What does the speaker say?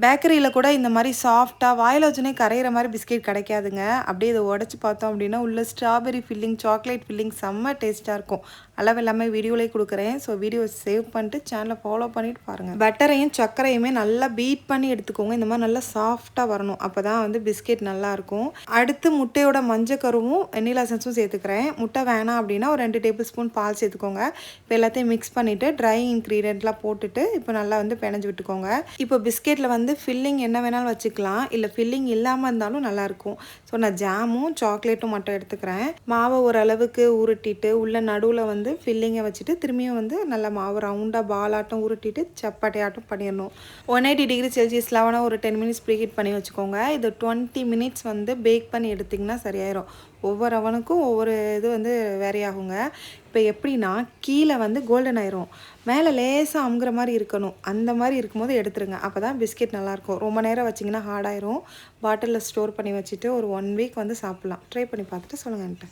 பேக்கரியில் கூட இந்த மாதிரி சாஃப்டாக வாயில் வச்சுனே கரையிற மாதிரி பிஸ்கெட் கிடைக்காதுங்க. அப்படியே இதை உடச்சி பார்த்தோம் அப்படின்னா உள்ள ஸ்ட்ராபெரி ஃபில்லிங், சாக்லேட் ஃபில்லிங் செம்ம டேஸ்ட்டாக இருக்கும். அளவு எல்லாமே வீடியோலேயே கொடுக்குறேன். ஸோ வீடியோ சேவ் பண்ணிட்டு சேனலை ஃபாலோ பண்ணிவிட்டு பாருங்கள். பட்டரையும் சர்க்கரையுமே நல்லா பீட் பண்ணி எடுத்துக்கோங்க. இந்த மாதிரி நல்லா சாஃப்டாக வரணும். அப்போ தான் வந்து பிஸ்கெட் நல்லாயிருக்கும். அடுத்து முட்டையோட மஞ்சக்கருவும் வெண்ணிலா எசன்ஸும் சேர்த்துக்கிறேன். முட்டை வேணாம் அப்படின்னா ஒரு 2 டேபிள் ஸ்பூன் பால் சேர்த்துக்கோங்க. இப்போ எல்லாத்தையும் மிக்ஸ் பண்ணிவிட்டு ட்ரை இன்க்ரீடியண்ட்லாம் போட்டுட்டு இப்போ நல்லா வந்து பிணைஞ்சு விட்டுக்கோங்க. இப்போ பிஸ்கெட்டில் வந்து ஃபில்லிங் என்ன வேணாலும் வச்சுக்கலாம், இல்லை ஃபில்லிங் இல்லாமல் இருந்தாலும் நல்லாயிருக்கும். ஸோ நான் ஜாமும் சாக்லேட்டும் மட்டும் எடுத்துக்கிறேன். மாவை ஓரளவுக்கு உருட்டிட்டு உள்ள நடுவில் வந்து ஃபில்லிங்கை வச்சுட்டு திரும்பியும் வந்து நல்லா மாவு ரவுண்டாக பாலாட்டம் உருட்டிட்டு சப்பாட்டியாட்டம் பண்ணிடணும். 180 டிகிரி செல்சியஸ் லெவனாக ஒரு 10 மினிட்ஸ் ப்ரீஹீட் பண்ணி வச்சுக்கோங்க. இது 20 மினிட்ஸ் வந்து பேக் பண்ணி எடுத்திங்கன்னா சரியாயிரும். ஒவ்வொரு அவனுக்கும் ஒவ்வொரு இது வந்து வேரி ஆகுங்க. இப்போ எப்படின்னா கீழே வந்து கோல்டன் ஆயிரும், மேலே லேசாக அமுகிற மாதிரி இருக்கணும். அந்த மாதிரி இருக்கும்போது எடுத்துருங்க. அப்போ தான் பிஸ்கெட் நல்லாயிருக்கும். ரொம்ப நேரம் வச்சிங்கன்னா ஹார்டாயிரும். பாட்டிலில் ஸ்டோர் பண்ணி வச்சுட்டு ஒரு 1 வீக் வந்து சாப்பிட்லாம். ட்ரை பண்ணி பார்த்துட்டு சொல்லுங்கன்ட்டு.